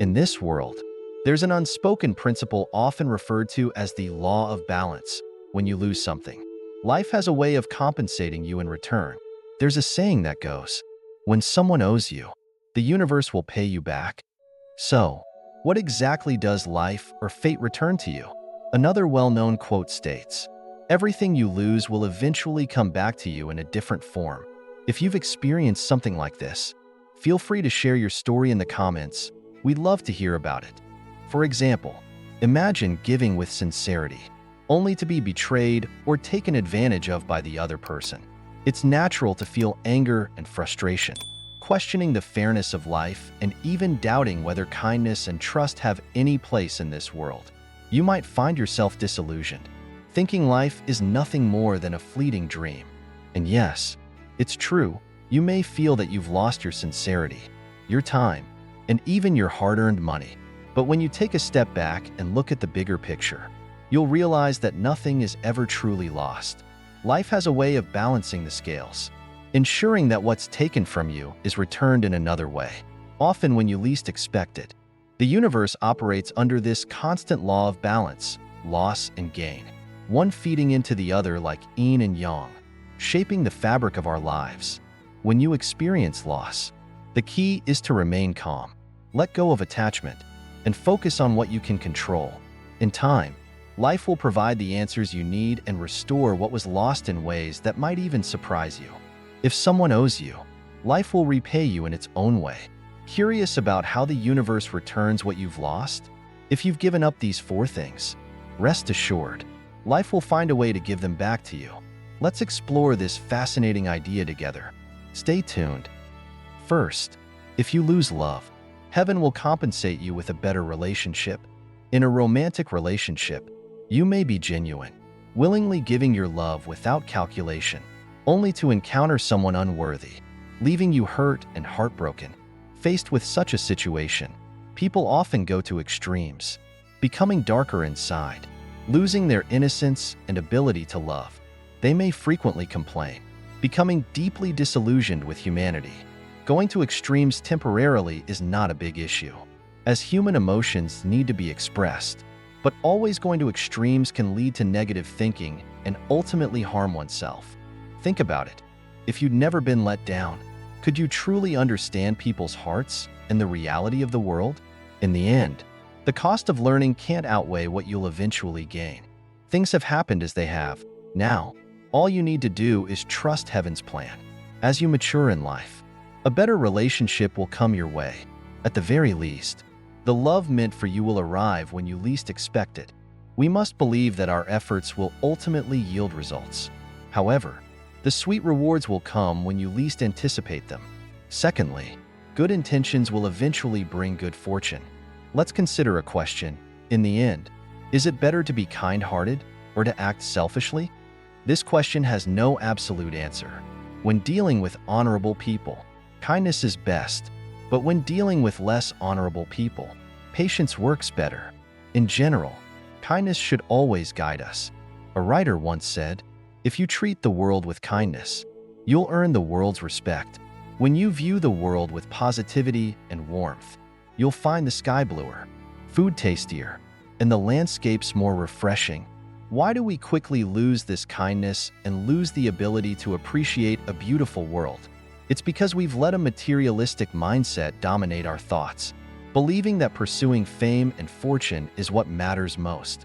In this world, there's an unspoken principle often referred to as the law of balance. When you lose something, life has a way of compensating you in return. There's a saying that goes, when someone owes you, the universe will pay you back. So, what exactly does life or fate return to you? Another well-known quote states, everything you lose will eventually come back to you in a different form. If you've experienced something like this, feel free to share your story in the comments. We'd love to hear about it. For example, imagine giving with sincerity, only to be betrayed or taken advantage of by the other person. It's natural to feel anger and frustration, questioning the fairness of life and even doubting whether kindness and trust have any place in this world. You might find yourself disillusioned, thinking life is nothing more than a fleeting dream. And yes, it's true, you may feel that you've lost your sincerity, your time, and even your hard-earned money. But when you take a step back and look at the bigger picture, you'll realize that nothing is ever truly lost. Life has a way of balancing the scales, ensuring that what's taken from you is returned in another way, often when you least expect it. The universe operates under this constant law of balance, loss and gain, one feeding into the other like yin and yang, shaping the fabric of our lives. When you experience loss, the key is to remain calm, let go of attachment, and focus on what you can control. In time, life will provide the answers you need and restore what was lost in ways that might even surprise you. If someone owes you, life will repay you in its own way. Curious about how the universe returns what you've lost? If you've given up these 4 things, rest assured, life will find a way to give them back to you. Let's explore this fascinating idea together. Stay tuned. First, if you lose love, heaven will compensate you with a better relationship. In a romantic relationship, you may be genuine, willingly giving your love without calculation, only to encounter someone unworthy, leaving you hurt and heartbroken. Faced with such a situation, people often go to extremes, becoming darker inside, losing their innocence and ability to love. They may frequently complain, becoming deeply disillusioned with humanity. Going to extremes temporarily is not a big issue, as human emotions need to be expressed, but always going to extremes can lead to negative thinking and ultimately harm oneself. Think about it. If you'd never been let down, could you truly understand people's hearts and the reality of the world? In the end, the cost of learning can't outweigh what you'll eventually gain. Things have happened as they have. Now, all you need to do is trust heaven's plan. As you mature in life, a better relationship will come your way. At the very least, the love meant for you will arrive when you least expect it. We must believe that our efforts will ultimately yield results. However, the sweet rewards will come when you least anticipate them. Secondly, good intentions will eventually bring good fortune. Let's consider a question. In the end, is it better to be kind-hearted or to act selfishly? This question has no absolute answer. When dealing with honorable people, kindness is best, but when dealing with less honorable people, patience works better. In general, kindness should always guide us. A writer once said, if you treat the world with kindness, you'll earn the world's respect. When you view the world with positivity and warmth, you'll find the sky bluer, food tastier, and the landscapes more refreshing. Why do we quickly lose this kindness and lose the ability to appreciate a beautiful world? It's because we've let a materialistic mindset dominate our thoughts, believing that pursuing fame and fortune is what matters most.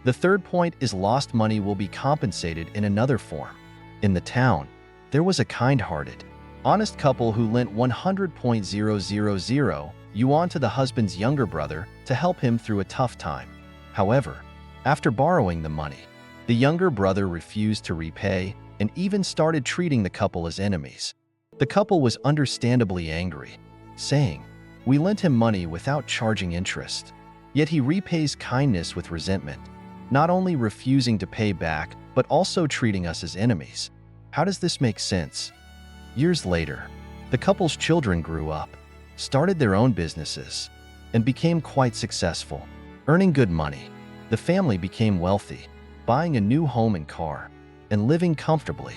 The third point is lost money will be compensated in another form. In the town, there was a kind-hearted, honest couple who lent 100,000 yuan to the husband's younger brother to help him through a tough time. However, after borrowing the money, the younger brother refused to repay and even started treating the couple as enemies. The couple was understandably angry, saying, "We lent him money without charging interest, yet he repays kindness with resentment, not only refusing to pay back, but also treating us as enemies. How does this make sense?" Years later, the couple's children grew up, started their own businesses, and became quite successful, earning good money. The family became wealthy, buying a new home and car, and living comfortably.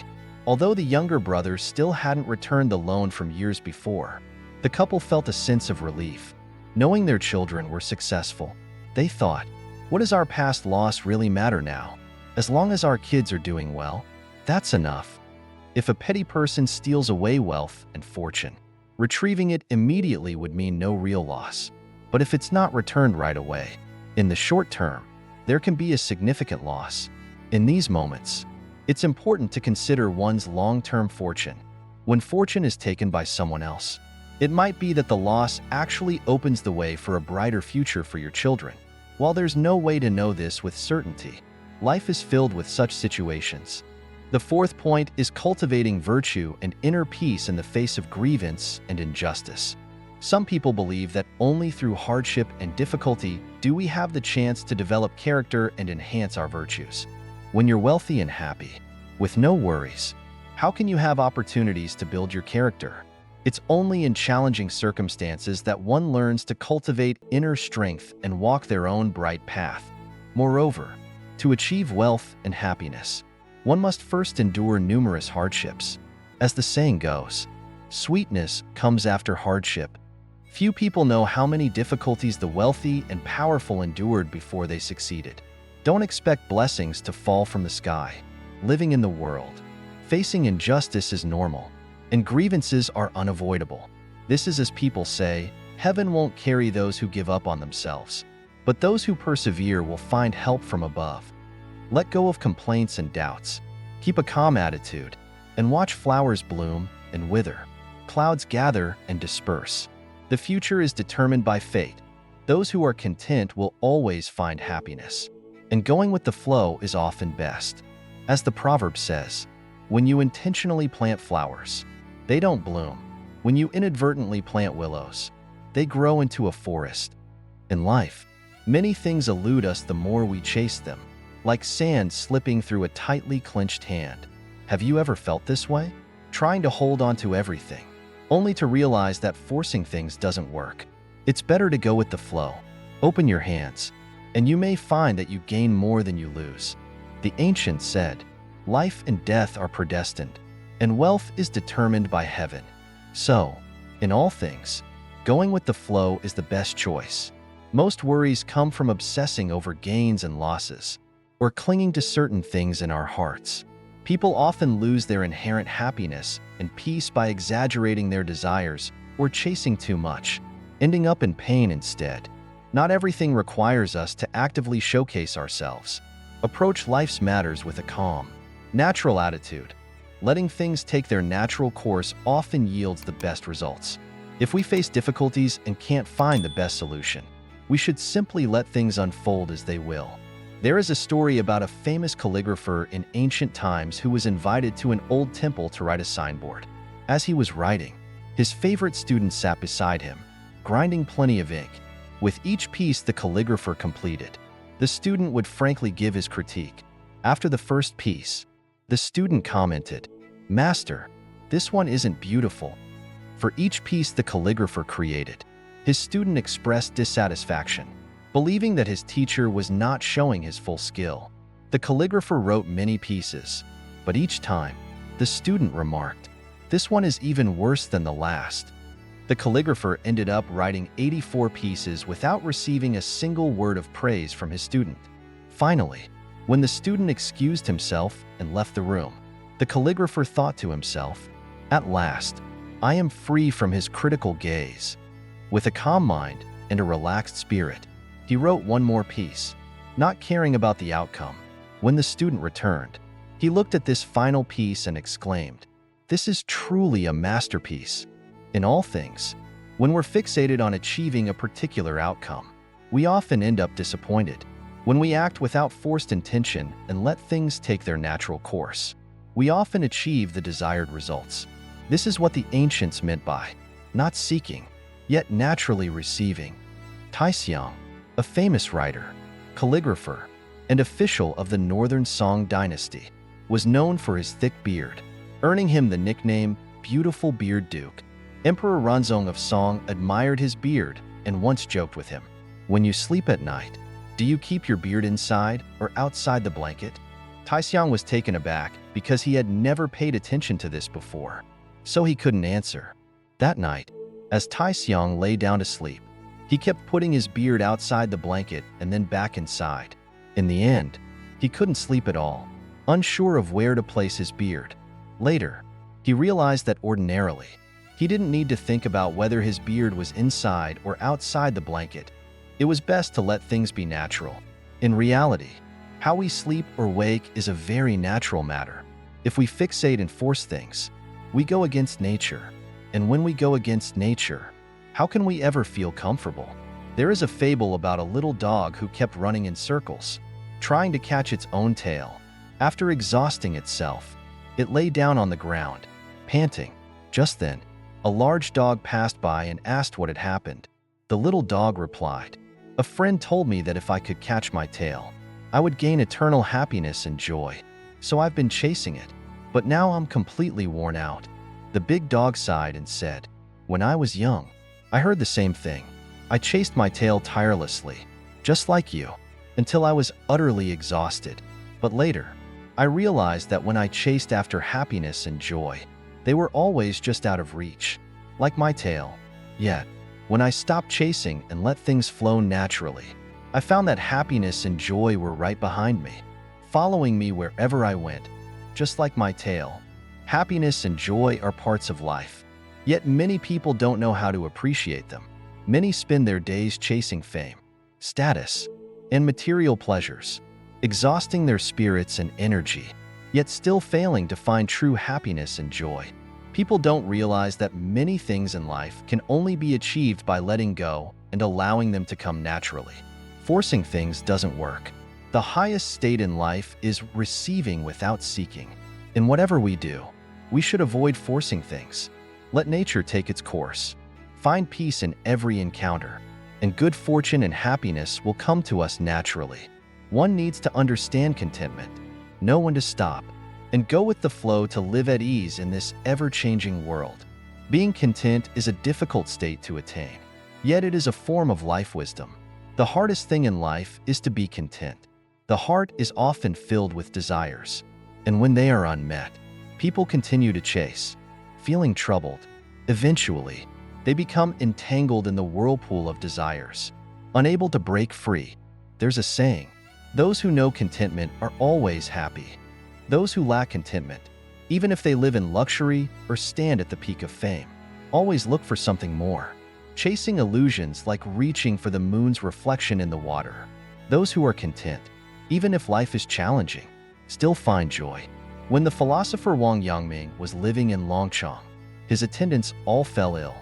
Although the younger brother still hadn't returned the loan from years before, the couple felt a sense of relief. Knowing their children were successful, they thought, what does our past loss really matter now? As long as our kids are doing well, that's enough. If a petty person steals away wealth and fortune, retrieving it immediately would mean no real loss. But if it's not returned right away, in the short term, there can be a significant loss. In these moments, it's important to consider one's long-term fortune. When fortune is taken by someone else, it might be that the loss actually opens the way for a brighter future for your children. While there's no way to know this with certainty, life is filled with such situations. The fourth point is cultivating virtue and inner peace in the face of grievance and injustice. Some people believe that only through hardship and difficulty do we have the chance to develop character and enhance our virtues. When you're wealthy and happy, with no worries, how can you have opportunities to build your character? It's only in challenging circumstances that one learns to cultivate inner strength and walk their own bright path. Moreover, to achieve wealth and happiness, one must first endure numerous hardships. As the saying goes, sweetness comes after hardship. Few people know how many difficulties the wealthy and powerful endured before they succeeded. Don't expect blessings to fall from the sky. Living in the world, facing injustice is normal, and grievances are unavoidable. This is as people say, heaven won't carry those who give up on themselves, but those who persevere will find help from above. Let go of complaints and doubts. Keep a calm attitude, and watch flowers bloom and wither. Clouds gather and disperse. The future is determined by fate. Those who are content will always find happiness, and going with the flow is often best. As the proverb says, when you intentionally plant flowers, they don't bloom. When you inadvertently plant willows, they grow into a forest. In life, many things elude us the more we chase them, like sand slipping through a tightly clenched hand. Have you ever felt this way? Trying to hold on to everything, only to realize that forcing things doesn't work. It's better to go with the flow. Open your hands, and you may find that you gain more than you lose. The ancients said, life and death are predestined, and wealth is determined by heaven. So, in all things, going with the flow is the best choice. Most worries come from obsessing over gains and losses, or clinging to certain things in our hearts. People often lose their inherent happiness and peace by exaggerating their desires or chasing too much, ending up in pain instead. Not everything requires us to actively showcase ourselves. Approach life's matters with a calm, natural attitude. Letting things take their natural course often yields the best results. If we face difficulties and can't find the best solution, we should simply let things unfold as they will. There is a story about a famous calligrapher in ancient times who was invited to an old temple to write a signboard. As he was writing, his favorite student sat beside him, grinding plenty of ink. With each piece the calligrapher completed, the student would frankly give his critique. After the first piece, the student commented, "Master, this one isn't beautiful." For each piece the calligrapher created, his student expressed dissatisfaction, believing that his teacher was not showing his full skill. The calligrapher wrote many pieces, but each time, the student remarked, "This one is even worse than the last." The calligrapher ended up writing 84 pieces without receiving a single word of praise from his student. Finally, when the student excused himself and left the room, the calligrapher thought to himself, "At last, I am free from his critical gaze." With a calm mind and a relaxed spirit, he wrote one more piece, not caring about the outcome. When the student returned, he looked at this final piece and exclaimed, "This is truly a masterpiece." In all things, when we're fixated on achieving a particular outcome, we often end up disappointed. When we act without forced intention and let things take their natural course, we often achieve the desired results. This is what the ancients meant by not seeking, yet naturally receiving. Taisong, a famous writer, calligrapher, and official of the Northern Song dynasty, was known for his thick beard, earning him the nickname Beautiful Beard Duke. Emperor Ranzong of Song admired his beard and once joked with him, "When you sleep at night, do you keep your beard inside or outside the blanket?" Taisong was taken aback because he had never paid attention to this before, so he couldn't answer. That night, as Taisong lay down to sleep, He kept putting his beard outside the blanket and then back inside. In the end, he couldn't sleep at all, unsure of where to place his beard. Later, he realized that ordinarily, he didn't need to think about whether his beard was inside or outside the blanket. It was best to let things be natural. In reality, how we sleep or wake is a very natural matter. If we fixate and force things, we go against nature. And when we go against nature, how can we ever feel comfortable? There is a fable about a little dog who kept running in circles, trying to catch its own tail. After exhausting itself, it lay down on the ground, panting. Just then, a large dog passed by and asked what had happened. The little dog replied, "A friend told me that if I could catch my tail, I would gain eternal happiness and joy. So I've been chasing it, but now I'm completely worn out." The big dog sighed and said, "When I was young, I heard the same thing. I chased my tail tirelessly, just like you, until I was utterly exhausted. But later, I realized that when I chased after happiness and joy, they were always just out of reach, like my tail. Yet, when I stopped chasing and let things flow naturally, I found that happiness and joy were right behind me, following me wherever I went, just like my tail." Happiness and joy are parts of life, yet many people don't know how to appreciate them. Many spend their days chasing fame, status, and material pleasures, exhausting their spirits and energy, yet still failing to find true happiness and joy. People don't realize that many things in life can only be achieved by letting go and allowing them to come naturally. Forcing things doesn't work. The highest state in life is receiving without seeking. In whatever we do, we should avoid forcing things. Let nature take its course. Find peace in every encounter, and good fortune and happiness will come to us naturally. One needs to understand contentment, know when to stop, and go with the flow to live at ease in this ever-changing world. Being content is a difficult state to attain, yet it is a form of life wisdom. The hardest thing in life is to be content. The heart is often filled with desires, and when they are unmet, people continue to chase, feeling troubled. Eventually, they become entangled in the whirlpool of desires, unable to break free. There's a saying, "Those who know contentment are always happy." Those who lack contentment, even if they live in luxury or stand at the peak of fame, always look for something more, chasing illusions like reaching for the moon's reflection in the water. Those who are content, even if life is challenging, still find joy. When the philosopher Wang Yangming was living in Longchong, his attendants all fell ill,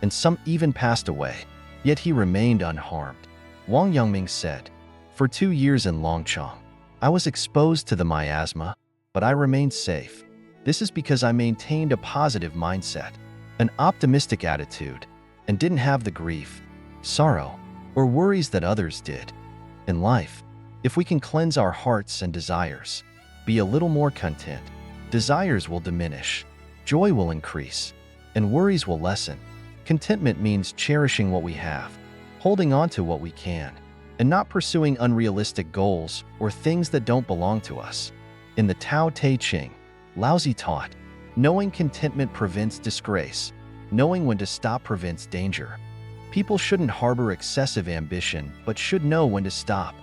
and some even passed away, yet he remained unharmed. Wang Yangming said, "For 2 years in Longchong, I was exposed to the miasma, but I remained safe. This is because I maintained a positive mindset, an optimistic attitude, and didn't have the grief, sorrow, or worries that others did." In life, if we can cleanse our hearts and desires, be a little more content, desires will diminish, joy will increase, and worries will lessen. Contentment means cherishing what we have, holding on to what we can, and not pursuing unrealistic goals or things that don't belong to us. In the Tao Te Ching, Laozi taught, knowing contentment prevents disgrace, knowing when to stop prevents danger. People shouldn't harbor excessive ambition, but should know when to stop.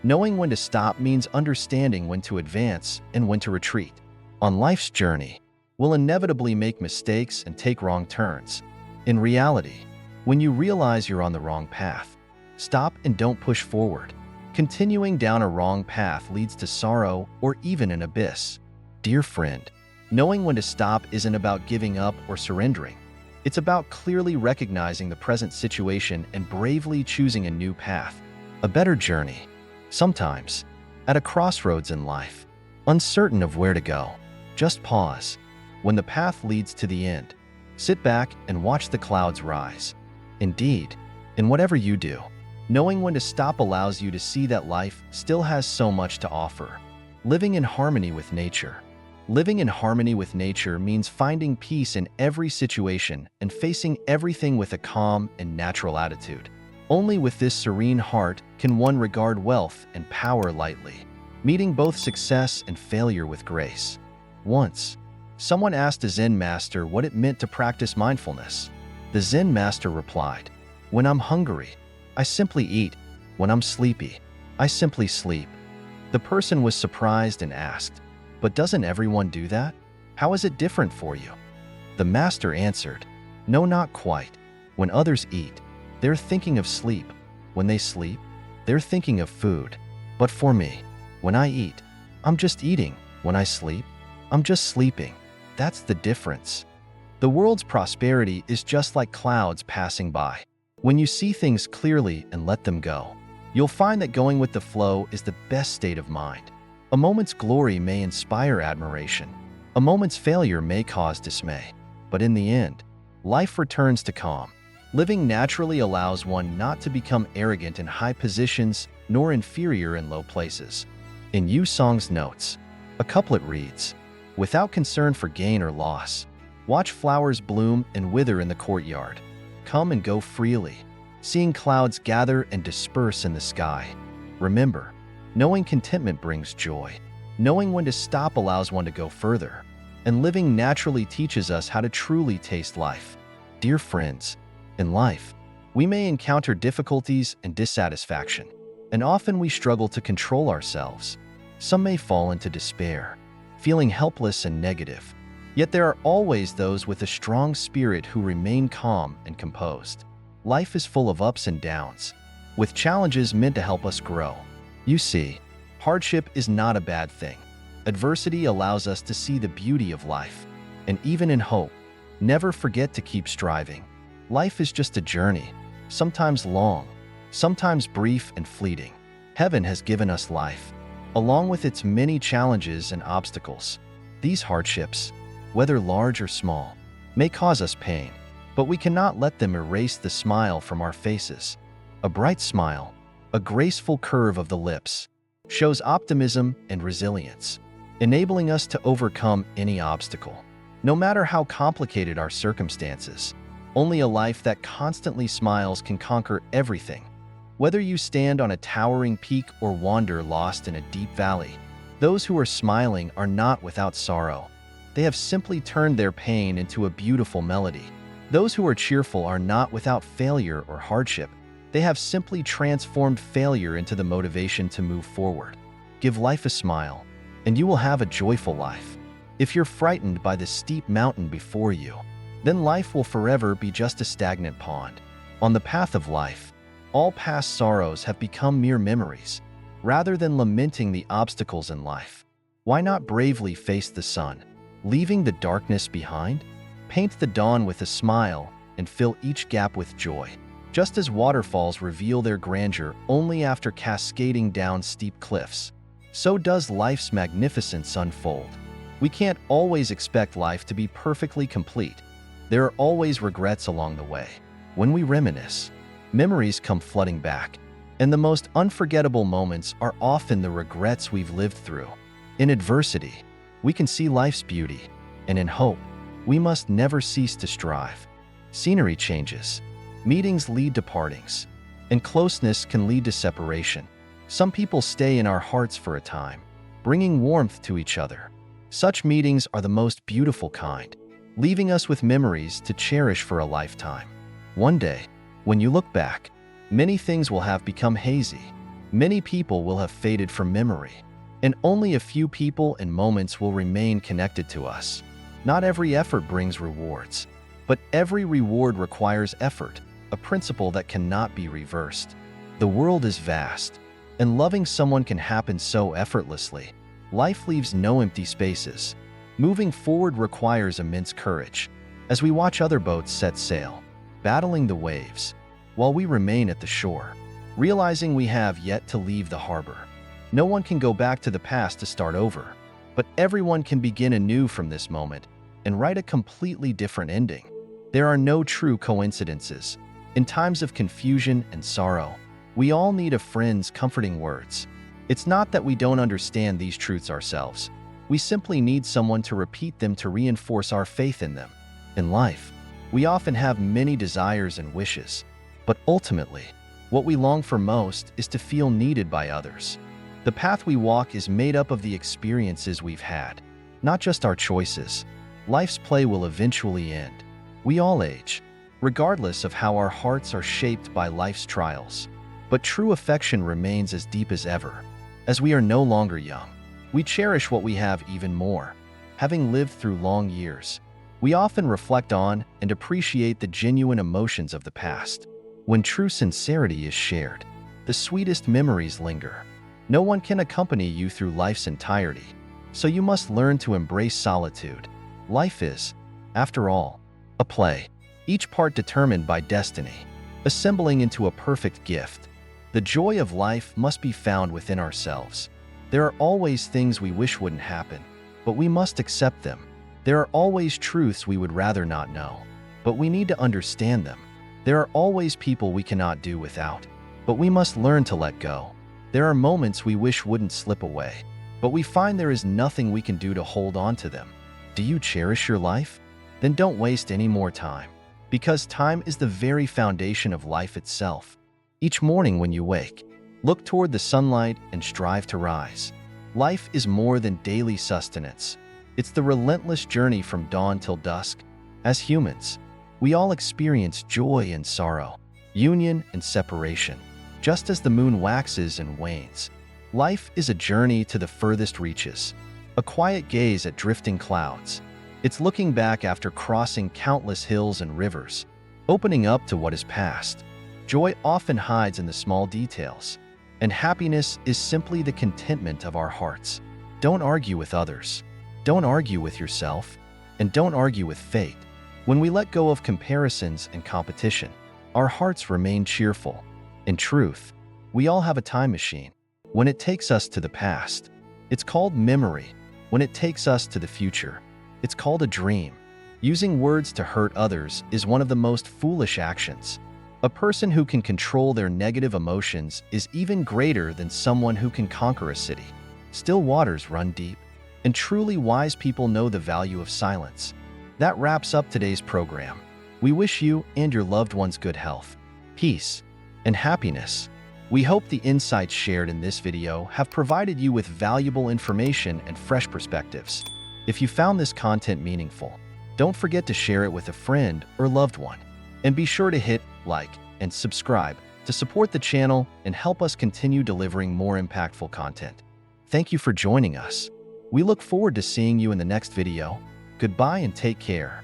Knowing when to stop means understanding when to advance and when to retreat. On life's journey, we'll inevitably make mistakes and take wrong turns. In reality, when you realize you're on the wrong path, stop and don't push forward. Continuing down a wrong path leads to sorrow or even an abyss. Dear friend, knowing when to stop isn't about giving up or surrendering. It's about clearly recognizing the present situation and bravely choosing a new path, a better journey. Sometimes, at a crossroads in life, uncertain of where to go, just pause. When the path leads to the end, sit back and watch the clouds rise. Indeed, in whatever you do, knowing when to stop allows you to see that life still has so much to offer. Living in harmony with nature. Living in harmony with nature means finding peace in every situation and facing everything with a calm and natural attitude. Only with this serene heart can one regard wealth and power lightly, meeting both success and failure with grace. Once, someone asked a Zen master what it meant to practice mindfulness. The Zen master replied, "When I'm hungry, I simply eat. When I'm sleepy, I simply sleep. The person was surprised and asked, "But doesn't everyone do that? How is it different for you?" The master answered, "No, not quite. When others eat, they're thinking of sleep. When they sleep, they're thinking of food. But for me, when I eat, I'm just eating. When I sleep, I'm just sleeping. That's the difference." The world's prosperity is just like clouds passing by. When you see things clearly and let them go, you'll find that going with the flow is the best state of mind. A moment's glory may inspire admiration. A moment's failure may cause dismay. But in the end, life returns to calm. Living naturally allows one not to become arrogant in high positions nor inferior in low places. In Yu Song's notes, a couplet reads, "Without concern for gain or loss, watch flowers bloom and wither in the courtyard. Come and go freely, seeing clouds gather and disperse in the sky. Remember, knowing contentment brings joy. Knowing when to stop allows one to go further. And living naturally teaches us how to truly taste life." Dear friends, in life, we may encounter difficulties and dissatisfaction, and often we struggle to control ourselves. Some may fall into despair, feeling helpless and negative. Yet there are always those with a strong spirit who remain calm and composed. Life is full of ups and downs, with challenges meant to help us grow. You see, hardship is not a bad thing. Adversity allows us to see the beauty of life. And even in hope, never forget to keep striving. Life is just a journey, sometimes long, sometimes brief and fleeting. Heaven has given us life, along with its many challenges and obstacles. These hardships, whether large or small, may cause us pain, but we cannot let them erase the smile from our faces. A bright smile, a graceful curve of the lips, shows optimism and resilience, enabling us to overcome any obstacle. No matter how complicated our circumstances, only a life that constantly smiles can conquer everything. Whether you stand on a towering peak or wander lost in a deep valley, those who are smiling are not without sorrow. They have simply turned their pain into a beautiful melody. Those who are cheerful are not without failure or hardship. They have simply transformed failure into the motivation to move forward. Give life a smile, and you will have a joyful life. If you're frightened by the steep mountain before you, then life will forever be just a stagnant pond. On the path of life, all past sorrows have become mere memories. Rather than lamenting the obstacles in life, why not bravely face the sun, leaving the darkness behind? Paint the dawn with a smile and fill each gap with joy. Just as waterfalls reveal their grandeur only after cascading down steep cliffs, so does life's magnificence unfold. We can't always expect life to be perfectly complete. There are always regrets along the way. When we reminisce, memories come flooding back, and the most unforgettable moments are often the regrets we've lived through. In adversity, we can see life's beauty, and in hope, we must never cease to strive. Scenery changes, meetings lead to partings, and closeness can lead to separation. Some people stay in our hearts for a time, bringing warmth to each other. Such meetings are the most beautiful kind, leaving us with memories to cherish for a lifetime. One day, when you look back, many things will have become hazy. Many people will have faded from memory, and only a few people and moments will remain connected to us. Not every effort brings rewards, but every reward requires effort, a principle that cannot be reversed. The world is vast, and loving someone can happen so effortlessly. Life leaves no empty spaces. Moving forward requires immense courage. As we watch other boats set sail, battling the waves, while we remain at the shore, realizing we have yet to leave the harbor. No one can go back to the past to start over, but everyone can begin anew from this moment and write a completely different ending. There are no true coincidences. In times of confusion and sorrow, we all need a friend's comforting words. It's not that we don't understand these truths ourselves. We simply need someone to repeat them to reinforce our faith in them. In life, we often have many desires and wishes, but ultimately, what we long for most is to feel needed by others. The path we walk is made up of the experiences we've had, not just our choices. Life's play will eventually end. We all age, regardless of how our hearts are shaped by life's trials. But true affection remains as deep as ever. As we are no longer young, we cherish what we have even more. Having lived through long years, we often reflect on and appreciate the genuine emotions of the past. When true sincerity is shared, the sweetest memories linger. No one can accompany you through life's entirety, so you must learn to embrace solitude. Life is, after all, a play, each part determined by destiny, assembling into a perfect gift. The joy of life must be found within ourselves. There are always things we wish wouldn't happen, but we must accept them. There are always truths we would rather not know, but we need to understand them. There are always people we cannot do without, but we must learn to let go. There are moments we wish wouldn't slip away, but we find there is nothing we can do to hold on to them. Do you cherish your life? Then don't waste any more time, because time is the very foundation of life itself. Each morning when you wake, look toward the sunlight and strive to rise. Life is more than daily sustenance. It's the relentless journey from dawn till dusk. As humans, we all experience joy and sorrow, union and separation. Just as the moon waxes and wanes, life is a journey to the furthest reaches, a quiet gaze at drifting clouds. It's looking back after crossing countless hills and rivers, opening up to what is past. Joy often hides in the small details, and happiness is simply the contentment of our hearts. Don't argue with others, don't argue with yourself, and don't argue with fate. When we let go of comparisons and competition, our hearts remain cheerful. In truth, we all have a time machine. When it takes us to the past, it's called memory. When it takes us to the future, it's called a dream. Using words to hurt others is one of the most foolish actions. A person who can control their negative emotions is even greater than someone who can conquer a city. Still waters run deep, and truly wise people know the value of silence. That wraps up today's program. We wish you and your loved ones good health, peace, and happiness. We hope the insights shared in this video have provided you with valuable information and fresh perspectives. If you found this content meaningful, don't forget to share it with a friend or loved one. And be sure to hit like and subscribe to support the channel and help us continue delivering more impactful content. Thank you for joining us. We look forward to seeing you in the next video. Goodbye and take care.